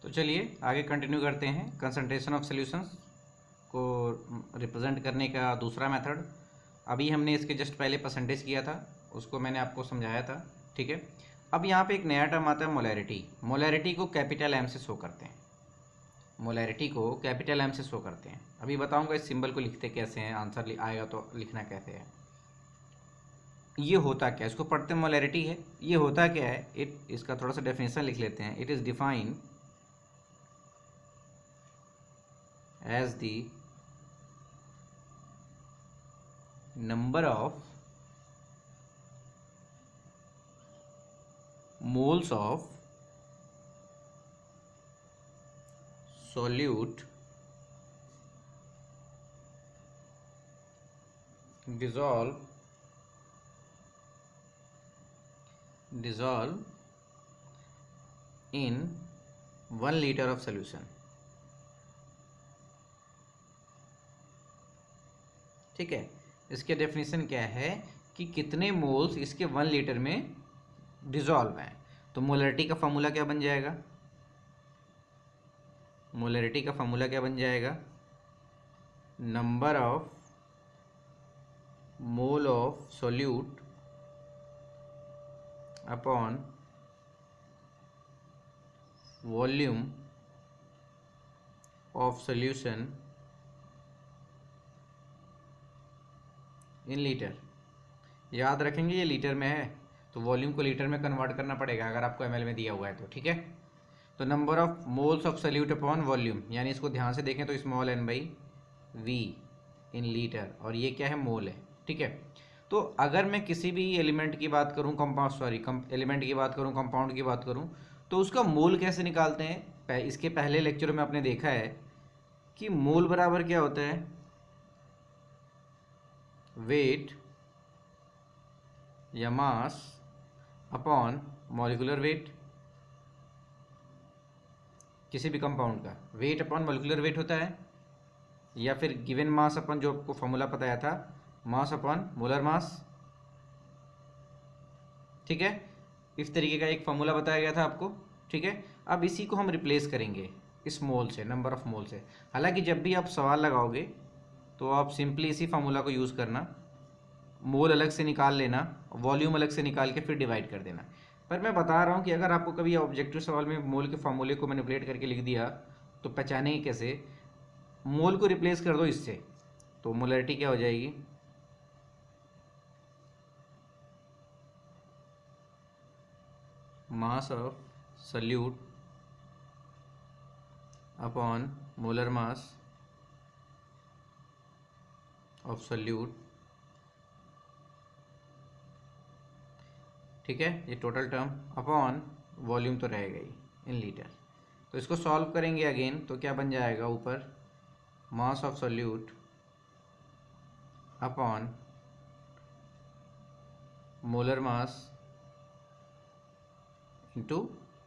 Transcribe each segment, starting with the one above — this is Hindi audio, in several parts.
तो चलिए आगे कंटिन्यू करते हैं। कंसंट्रेशन ऑफ सॉल्यूशंस को रिप्रेजेंट करने का दूसरा मेथड। अभी हमने इसके जस्ट पहले परसेंटेज किया था, उसको मैंने आपको समझाया था, ठीक है। अब यहाँ पे एक नया टर्म आता है मोलैरिटी। मोलैरिटी को कैपिटल एम से शो करते हैं, मोलैरिटी को कैपिटल एम से शो करते हैं। अभी बताऊंगा इस सिंबल को लिखते कैसे हैं, आंसर आएगा तो लिखना कैसे है। ये होता क्या है, इसको पढ़ते हैं। मोलैरिटी है, ये होता क्या है, इसका थोड़ा सा डेफिनेशन लिख लेते हैं। It is defined as the number of moles of solute dissolve in 1 liter of solution। ठीक है, इसके डेफिनेशन क्या है कि कितने मोल्स इसके 1 लीटर में डिजॉल्व हैं। तो मोलैरिटी का फॉर्मूला क्या बन जाएगा, मोलैरिटी का फॉर्मूला क्या बन जाएगा, number of mole of solute upon volume of solution in litre. याद रखेंगे ये लीटर में है तो वॉल्यूम को लीटर में कन्वर्ट करना पड़ेगा अगर आपको एमएल में दिया हुआ है तो, ठीक है। तो number of moles of solute upon volume, यानी इसको ध्यान से देखें तो small n by V in litre, और ये क्या है, मोल है, ठीक है। तो अगर मैं किसी भी एलिमेंट की बात करूं, एलिमेंट की बात करूं, कंपाउंड की बात करूं, तो उसका मोल कैसे निकालते हैं। इसके पहले लेक्चर में आपने देखा है कि मोल बराबर क्या होता है, वेट या मास अपॉन मॉलिक्यूलर वेट। किसी भी कंपाउंड का वेट अपॉन मॉलिक्यूलर वेट होता है, या फिर गिवन मास अपन जो आपको फॉर्मूला बताया था, मास अपॉन मोलर मास, ठीक है। इस तरीके का एक फॉर्मूला बताया गया था आपको, ठीक है। अब इसी को हम रिप्लेस करेंगे इस मोल से, नंबर ऑफ मोल से। हालांकि जब भी आप सवाल लगाओगे तो आप सिंपली इसी फॉर्मूला को यूज़ करना, मोल अलग से निकाल लेना, वॉल्यूम अलग से निकाल के फिर डिवाइड कर देना। पर मैं बता रहा हूँ कि अगर आपको कभी ऑब्जेक्टिव सवाल में मोल के फॉर्मूले को मैनिपुलेट करके लिख दिया तो पहचानेंगे कैसे। मोल को रिप्लेस कर दो इससे, तो मोलैरिटी क्या हो जाएगी, mass of solute upon molar mass of solute, ठीक है। ये टोटल टर्म अपॉन वॉल्यूम तो रहेगा ही इन लीटर। तो इसको सॉल्व करेंगे अगेन तो क्या बन जाएगा, ऊपर mass of solute upon molar mass into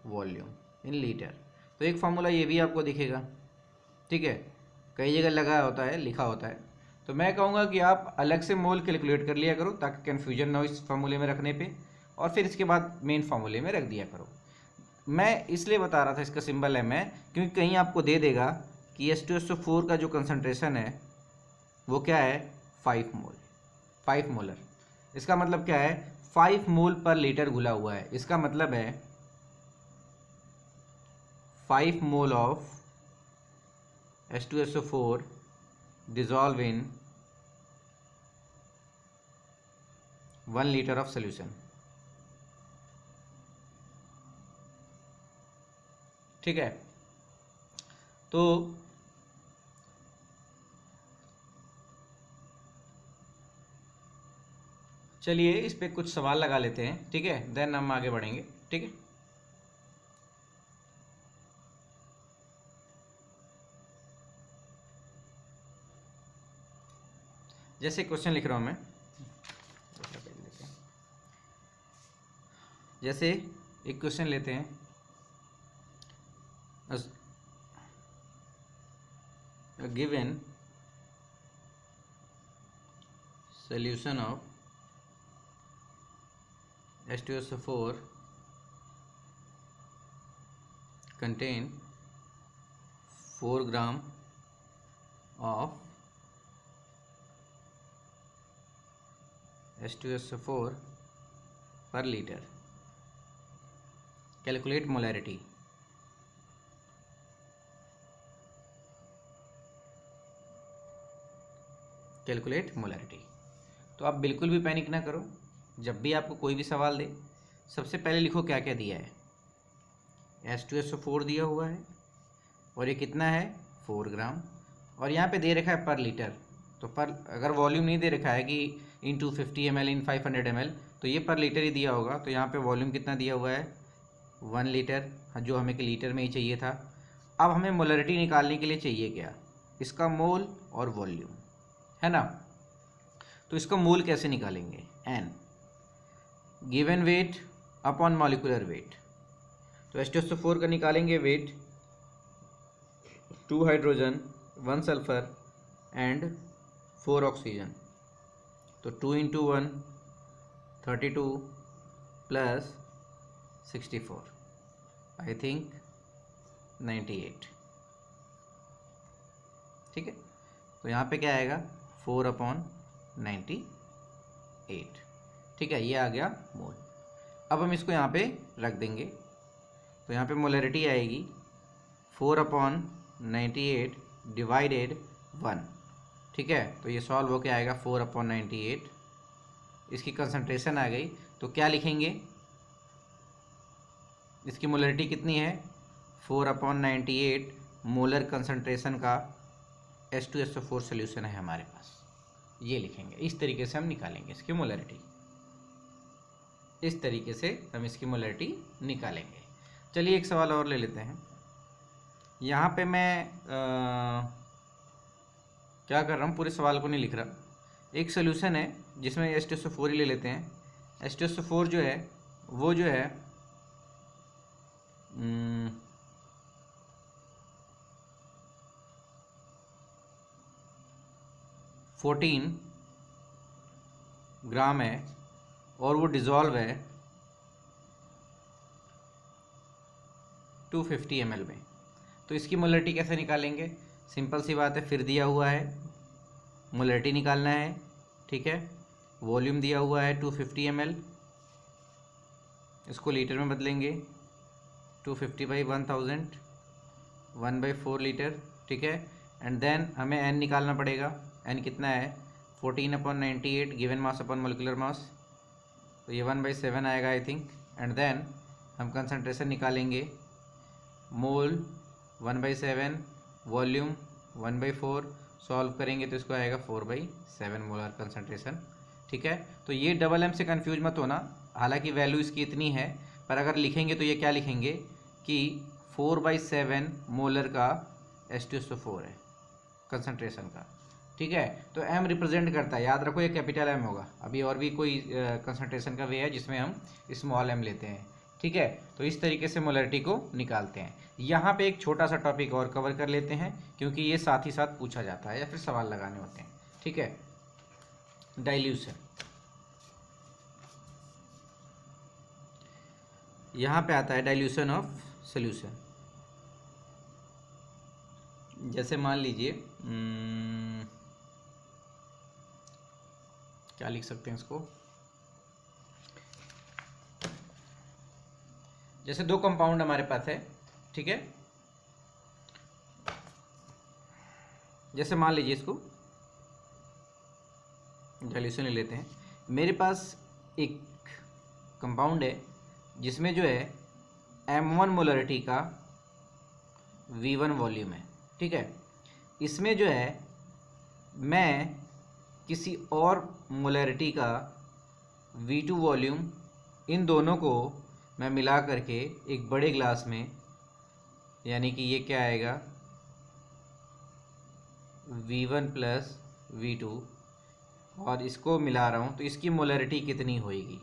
volume in litre. तो एक फार्मूला ये भी आपको दिखेगा, ठीक है, कई जगह लगा होता है, लिखा होता है। तो मैं कहूँगा कि आप अलग से मोल कैलकुलेट कर लिया करो ताकि कन्फ्यूजन ना हो इस फार्मूले में रखने पे, और फिर इसके बाद मेन फार्मूले में रख दिया करो। मैं इसलिए बता रहा था इसका सिंबल है मैं, क्योंकि कहीं आपको दे देगा कि H2SO4 का जो कंसनट्रेशन है वो क्या है, 5 मोल, 5 मोलर। इसका मतलब क्या है, 5 मोल पर लीटर घुला हुआ है। इसका मतलब है 5 mole of H2SO4 dissolve in 1 liter of solution, ठीक है। तो चलिए इस पे कुछ सवाल लगा लेते हैं, ठीक है, देन हम आगे बढ़ेंगे, ठीक है। जैसे क्वेश्चन लिख रहा हूं मैं, जैसे एक क्वेश्चन लेते हैं, given solution of H2SO4 contain 4 gram of H2SO4 per liter. Calculate molarity. Calculate molarity. तो आप बिल्कुल भी पैनिक ना करो, जब भी आपको कोई भी सवाल दे सबसे पहले लिखो क्या क्या दिया है। H2SO4 दिया हुआ है और ये कितना है 4 ग्राम, और यहाँ पे दे रखा है पर लीटर। तो पर अगर वॉल्यूम नहीं दे रखा है कि इन 250 ml इन 500 ml, तो ये पर लीटर ही दिया होगा। तो यहाँ पे वॉल्यूम कितना दिया हुआ है 1 लीटर, जो हमें कि लीटर में ही चाहिए था। अब हमें मोलरिटी निकालने के लिए चाहिए क्या, इसका मोल और वॉल्यूम, है ना। तो इसका मोल कैसे निकालेंगे, n given weight upon molecular weight. तो H2SO4 का निकालेंगे weight, 2 hydrogen 1 sulphur and 4 oxygen. तो 2 इंटू 1 32 प्लस 64, आई थिंक 98। ठीक है, तो यहाँ पे क्या आएगा 4/98। ठीक है, ये आ गया मोल। अब हम इसको यहाँ पे रख देंगे, तो यहाँ पे मोलरिटी आएगी 4/98 डिवाइडेड 1। ठीक है, तो ये सॉल्व होके आएगा 4/98। इसकी कंसंट्रेशन आ गई, तो क्या लिखेंगे, इसकी मोलरिटी कितनी है 4/98 मोलर कंसंट्रेशन का H2SO4 सोल्यूशन है हमारे पास, ये लिखेंगे। इस तरीके से हम निकालेंगे इसकी मोलरिटी, इस तरीके से हम इसकी मोलरिटी निकालेंगे। चलिए एक सवाल और ले लेते हैं। यहाँ पे मैं क्या कर रहा हूँ, पूरे सवाल को नहीं लिख रहा। एक सोल्यूशन है जिसमें H2SO4 ही ले लेते हैं। H2SO4 जो है वो जो है 14 ग्राम है और वो डिज़ोल्व है 250 ml में। तो इसकी मोलरिटी कैसे निकालेंगे, सिंपल सी बात है, फिर दिया हुआ है मोलरिटी निकालना है। ठीक है, वॉल्यूम दिया हुआ है 250 ml, इसको लीटर में बदलेंगे 250/1000 1/4 लीटर। ठीक है, एंड देन हमें n निकालना पड़ेगा। n कितना है 14/98 given mass upon molecular mass, तो ये 1/7 आएगा आई थिंक। एंड देन हम कंसंट्रेशन निकालेंगे, मोल 1/7, वॉल्यूम 1/4, सॉल्व करेंगे तो इसको आएगा 4/7 मोलर कंसंट्रेशन। ठीक है, तो ये डबल एम से कंफ्यूज मत होना, हालांकि वैल्यू इसकी इतनी है, पर अगर लिखेंगे तो ये क्या लिखेंगे कि 4/7 मोलर का H2SO4 है कंसंट्रेशन का। ठीक है, तो m रिप्रेजेंट करता है, याद रखो ये कैपिटल M होगा। अभी और भी कोई कंसंट्रेशन का वे है जिसमें हम स्मॉल m लेते हैं। ठीक है, तो इस तरीके से मोलरिटी को निकालते हैं। यहाँ पे एक छोटा सा टॉपिक और कवर कर लेते हैं, क्योंकि ये साथ ही साथ पूछा जाता है या फिर सवाल लगाने होते हैं। ठीक है, डाइल्यूशन, यहाँ पे आता है डाइल्यूशन ऑफ सोल्यूशन। जैसे मान लीजिए क्या लिख सकते हैं इसको, जैसे दो कंपाउंड हमारे पास है। ठीक है, जैसे मान लीजिए इसको डाइल्यूशन ले लेते हैं। मेरे पास एक कंपाउंड है जिसमें जो है M1 मोलरिटी का V1 वॉल्यूम है। ठीक है, इसमें जो है मैं किसी और मोलरिटी का V2 वॉल्यूम, इन दोनों को मैं मिला करके एक बड़े ग्लास में, यानी कि ये क्या आएगा V1 प्लस V2, और इसको मिला रहा हूँ, तो इसकी मोलरिटी कितनी होएगी,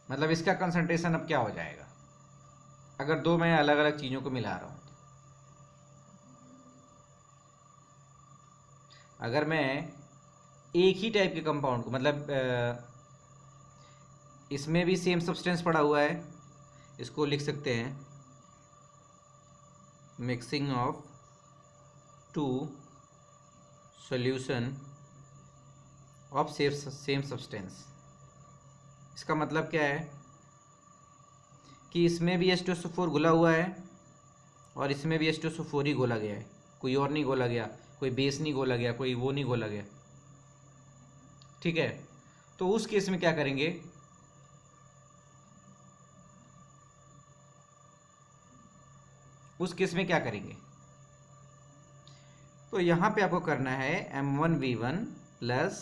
मतलब इसका कंसंट्रेशन अब क्या हो जाएगा अगर दो मैं अलग अलग चीज़ों को मिला रहा हूँ। अगर मैं एक ही टाइप के कंपाउंड को, मतलब इसमें भी सेम सब्सटेंस पड़ा हुआ है, इसको लिख सकते हैं mixing of two solution of same substance. इसका मतलब क्या है कि इसमें भी H2SO4 घुला हुआ है और इसमें भी H2SO4 ही घोला गया है, कोई और नहीं घोला गया, कोई बेस नहीं घोला गया, कोई वो नहीं घोला गया। ठीक है, तो उस केस में क्या करेंगे, उस केस में क्या करेंगे, तो यहाँ पे आपको करना है M1V1 plus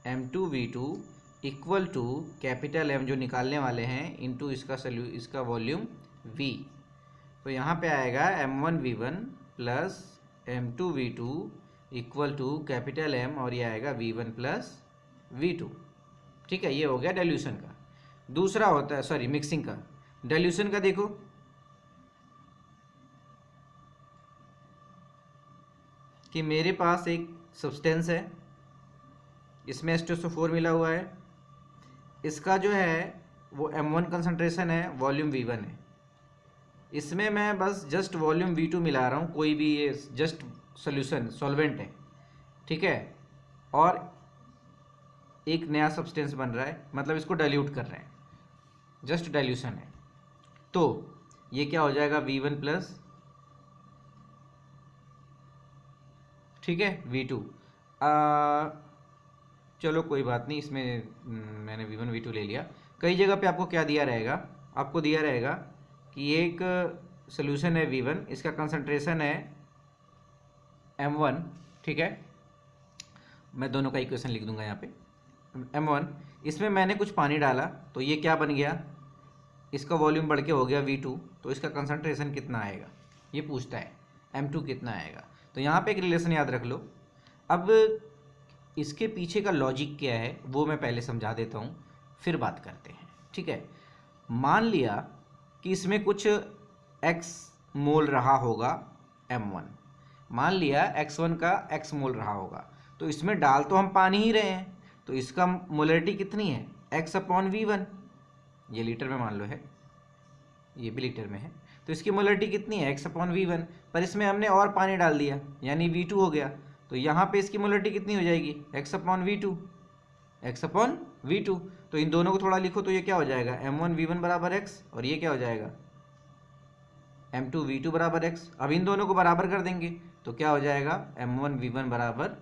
M2V2 equal to capital M जो निकालने वाले हैं इनटू इसका वॉल्यूम V। तो यहाँ पे आएगा M1V1 plus M2V2 equal to capital M और ये आएगा V1 प्लस V2। ठीक है, ये हो गया डाइल्यूशन का। दूसरा होता है, सॉरी, मिक्सिंग का। डाइल्यूशन का देखो, कि मेरे पास एक सब्सटेंस है, इसमें H2SO4 मिला हुआ है, इसका जो है वो M1 कंसंट्रेशन है, वॉल्यूम V1 है। इसमें मैं बस जस्ट वॉल्यूम V2 मिला रहा हूँ, कोई भी ये जस्ट सोल्यूशन सॉल्वेंट है। ठीक है, और एक नया सब्सटेंस बन रहा है, मतलब इसको डाइल्यूट कर रहे हैं, जस्ट डाइल्यूशन है। तो ये क्या हो जाएगा, V1 प्लस, ठीक है, V2। चलो कोई बात नहीं, इसमें मैंने V1 V2 ले लिया। कई जगह पे आपको क्या दिया रहेगा, आपको दिया रहेगा कि एक सोल्यूशन है V1, इसका कंसंट्रेशन है M1। ठीक है, मैं दोनों का इक्वेशन लिख दूंगा यहाँ पे। M1, इसमें मैंने कुछ पानी डाला तो ये क्या बन गया, इसका वॉल्यूम बढ़ के हो गया V2, तो इसका कंसंट्रेशन कितना आएगा ये पूछता है, M2 कितना आएगा। तो यहाँ पे एक रिलेशन याद रख लो। अब इसके पीछे का लॉजिक क्या है वो मैं पहले समझा देता हूँ, फिर बात करते हैं। ठीक है, मान लिया कि इसमें कुछ x मोल रहा होगा M1, मान लिया x1 का x मोल रहा होगा, तो इसमें डाल तो हम पानी ही रहे हैं, तो इसका मोलरिटी कितनी है, x/V1। ये लीटर में मान लो है, ये भी लीटर में है, तो इसकी मोलरिटी कितनी है, x/V1। पर इसमें हमने और पानी डाल दिया यानी V2 हो गया, तो यहाँ पे इसकी मोलरिटी कितनी हो जाएगी, x/V2, x/V2। तो इन दोनों को थोड़ा लिखो तो ये क्या हो जाएगा, M1V1 बराबर x, और ये क्या हो जाएगा, M2V2 बराबर x। अब इन दोनों को बराबर कर देंगे तो क्या हो जाएगा, M1V1 बराबर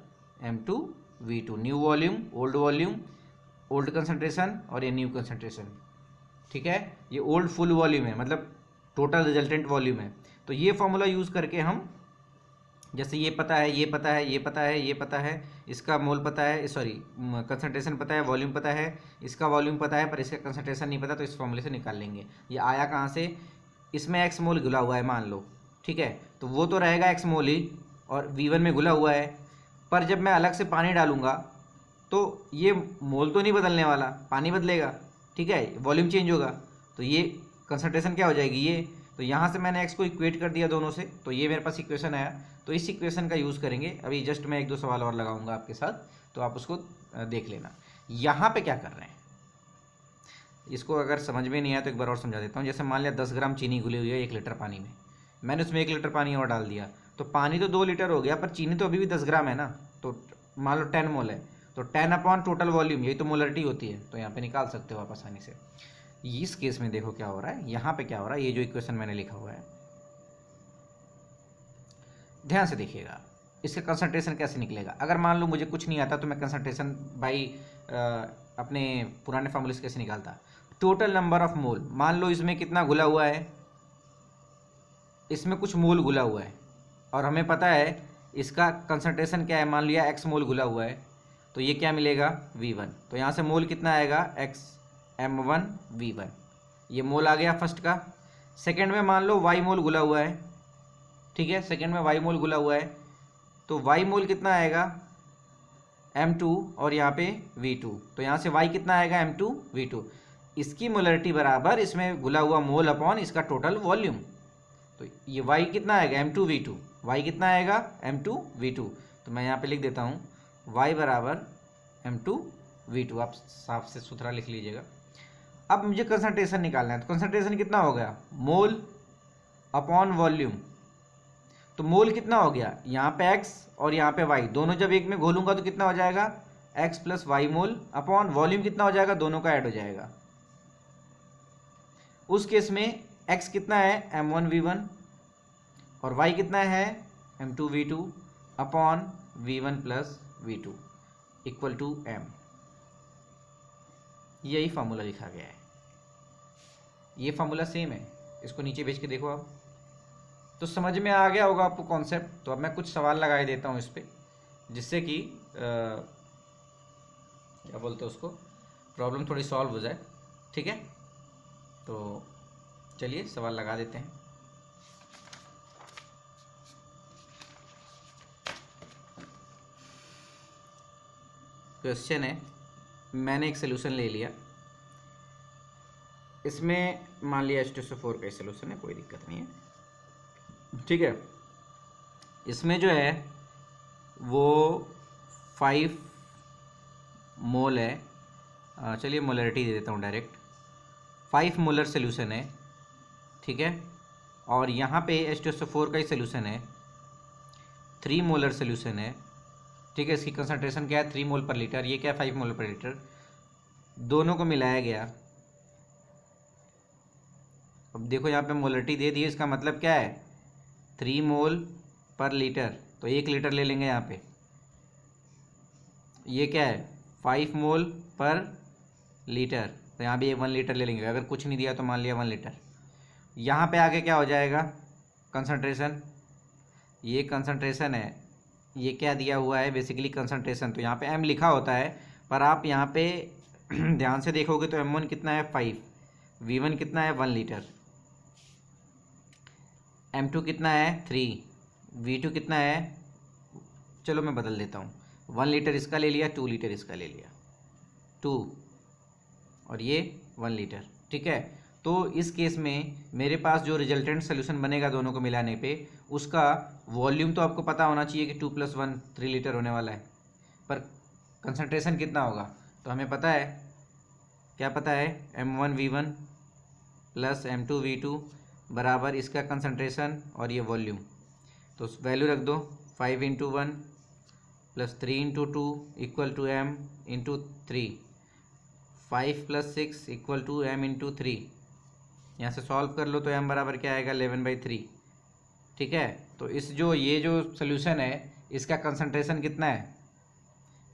M2V2। New volume, old concentration, और ये न्यू कंसंट्रेशन। ठीक है, ये ओल्ड फुल वॉल्यूम है, मतलब टोटल रिजल्टेंट वॉल्यूम है। तो ये फॉर्मूला यूज़ करके हम, जैसे ये पता है, ये पता है, ये पता है, ये पता है, इसका मोल पता है, सॉरी कंसंट्रेशन पता है, वॉल्यूम पता है, इसका वॉल्यूम पता है पर इसका कंसंट्रेशन नहीं पता, तो इस फॉर्मूले से निकाल लेंगे। ये आया कहाँ से, इसमें एक्स मोल घुला हुआ है मान लो। ठीक है, तो वो तो रहेगा एक्स मोल ही, और V1 में घुला हुआ है, पर जब मैं अलग से पानी डालूंगा तो ये मोल तो नहीं बदलने वाला, पानी बदलेगा। ठीक है, वॉल्यूम चेंज होगा, तो ये कंसंट्रेशन क्या हो जाएगी ये। तो यहाँ से मैंने x को इक्वेट कर दिया दोनों से, तो ये मेरे पास इक्वेशन आया। तो इस इक्वेशन का यूज़ करेंगे। अभी जस्ट मैं 1-2 सवाल और लगाऊंगा आपके साथ, तो आप उसको देख लेना। यहाँ पे क्या कर रहे हैं, इसको अगर समझ में नहीं आया तो एक बार और समझा देता हूँ। जैसे मान लिया 10 ग्राम चीनी घुली हुई है 1 लीटर पानी में, मैंने उसमें 1 लीटर पानी और डाल दिया, तो पानी तो 2 लीटर हो गया, पर चीनी तो अभी भी 10 ग्राम है ना, तो मान लो 10 मोल है, तो 10 टोटल वॉल्यूम, यही तो मोलरिटी होती है, तो यहाँ पे निकाल सकते हो आप आसानी से। इस केस में देखो क्या हो रहा है, यहाँ पे क्या हो रहा है, ये जो इक्वेशन मैंने लिखा हुआ है, ध्यान से देखिएगा, इसका कंसंट्रेशन कैसे निकलेगा। अगर मान लो मुझे कुछ नहीं आता तो मैं कंसंट्रेशन बाई अपने पुराने फार्मूले से कैसे निकालता, टोटल नंबर ऑफ मोल। मान लो इसमें कितना घुला हुआ है, इसमें कुछ मोल घुला हुआ है, और हमें पता है इसका कंसंट्रेशन क्या है, मान लिया x मोल घुला हुआ है, तो ये क्या मिलेगा, V1। तो यहाँ से मोल कितना आएगा, M1V1, ये मोल आ गया फर्स्ट का। सेकंड में मान लो y मोल घुला हुआ है, ठीक है, सेकंड में y मोल घुला हुआ है, तो y मोल कितना आएगा, M2, और यहाँ पे V2, तो यहाँ से y कितना आएगा, M2V2। इसकी मोलरिटी बराबर इसमें घुला हुआ मोल अपॉन इसका टोटल वॉल्यूम, तो ये y कितना आएगा, M2V2, y कितना आएगा, M2V2। तो मैं यहाँ पे लिख देता हूँ y बराबर M2V2, आप साफ से सुथरा लिख लीजिएगा। अब मुझे कंसंट्रेशन निकालना है, तो कंसंट्रेशन कितना हो गया, मोल अपॉन वॉल्यूम, तो मोल कितना हो गया, यहाँ पे x और यहाँ पे y, दोनों जब एक में घोलूंगा तो कितना हो जाएगा, x plus Y mole upon volume कितना हो जाएगा, दोनों का ऐड हो जाएगा। उस केस में x कितना है m1v1 और y कितना है m2v2 अपॉन v1 plus v2 equal to m। यही फार्मूला लिखा गया है, ये फार्मूला सेम है, इसको नीचे भेज के देखो आप। तो समझ में आ गया होगा आपको कॉन्सेप्ट। तो अब मैं कुछ सवाल लगा देता हूँ इस पर, जिससे कि क्या बोलते हैं उसको, प्रॉब्लम थोड़ी सॉल्व हो जाए। ठीक है, तो चलिए सवाल लगा देते हैं। क्वेश्चन है, मैंने एक सोल्यूशन ले लिया, इसमें मान लिया H2SO4 का सोल्यूशन है, कोई दिक्कत नहीं है। ठीक है, इसमें जो है वो 5 मोल है, चलिए मोलरिटी दे देता हूँ डायरेक्ट, 5 मोलर सोल्यूशन है। ठीक है, और यहाँ पे H2SO4 का ही सोल्यूशन है, 3 मोलर सोल्यूशन है। ठीक है, इसकी कंसंट्रेशन क्या है 3 मोल पर लीटर, ये क्या है 5 मोल पर लीटर, दोनों को मिलाया गया। अब देखो यहाँ पे मोलरिटी दे दी है, इसका मतलब क्या है 3 मोल पर लीटर, तो 1 लीटर ले लेंगे यहाँ पे। ये क्या है 5 मोल पर लीटर, तो यहाँ भी 1 लीटर ले लेंगे। अगर कुछ नहीं दिया तो मान लिया 1 लीटर। यहाँ पे आगे क्या हो जाएगा कंसंट्रेशन, ये कंसंट्रेशन है, ये क्या दिया हुआ है बेसिकली कंसंट्रेशन, तो यहाँ पे m लिखा होता है, पर आप यहाँ पे ध्यान से देखोगे तो m1 कितना है 5, v1 कितना है 1 लीटर, m2 कितना है 3, v2 कितना है, चलो मैं बदल देता हूँ, 1 लीटर इसका ले लिया, 2 लीटर इसका ले लिया, 2 और ये 1 लीटर। ठीक है, तो इस केस में मेरे पास जो रिजल्टेंट सोल्यूशन बनेगा दोनों को मिलाने पे, उसका वॉल्यूम तो आपको पता होना चाहिए कि 2 + 1 3 लीटर होने वाला है, पर कंसंट्रेशन कितना होगा तो हमें पता है, क्या पता है m1v1 प्लस m2v2 बराबर इसका कंसंट्रेशन और ये वॉल्यूम, तो वैल्यू रख दो 5 × 1 plus 3 × 2 equal to m × 3, 5 + 6 equal to m × 3। यहाँ से सॉल्व कर लो तो m बराबर क्या आएगा 11/3। ठीक है, तो ये जो सोल्यूशन है इसका कंसंट्रेशन कितना है,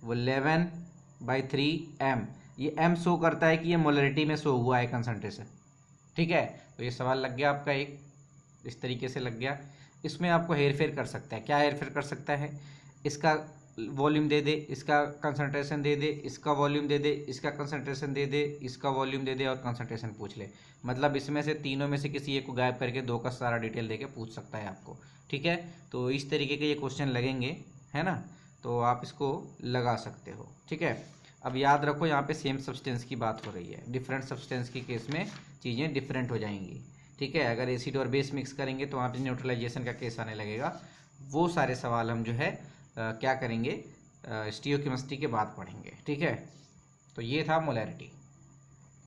वो 11/3 m। ये m शो करता है कि ये मोलरिटी में शो हुआ है कंसंट्रेशन। ठीक है, तो ये सवाल लग गया आपका, एक इस तरीके से लग गया। इसमें आपको हेर फेर कर सकता है, क्या हेर फेर कर सकता है, इसका वॉल्यूम दे दे, इसका कंसंट्रेशन दे दे, इसका वॉल्यूम दे दे, इसका कंसंट्रेशन दे दे, इसका वॉल्यूम दे दे और कंसंट्रेशन पूछ ले। मतलब इसमें से तीनों में से किसी एक को गायब करके 2 का सारा डिटेल देके पूछ सकता है आपको। ठीक है, तो इस तरीके के ये क्वेश्चन लगेंगे, है ना, तो आप इसको लगा सकते हो। ठीक है, अब याद रखो यहाँ पे सेम सब्सटेंस की बात हो रही है, डिफरेंट सब्सटेंस के केस में चीज़ें डिफरेंट हो जाएंगी। ठीक है, अगर एसिड और बेस मिक्स करेंगे तो वहाँ पे न्यूट्रलाइजेशन का केस आने लगेगा। वो सारे सवाल हम जो है क्या करेंगे स्टीरियोकेमिस्ट्री के बाद पढ़ेंगे। ठीक है, तो ये था मोलैरिटी।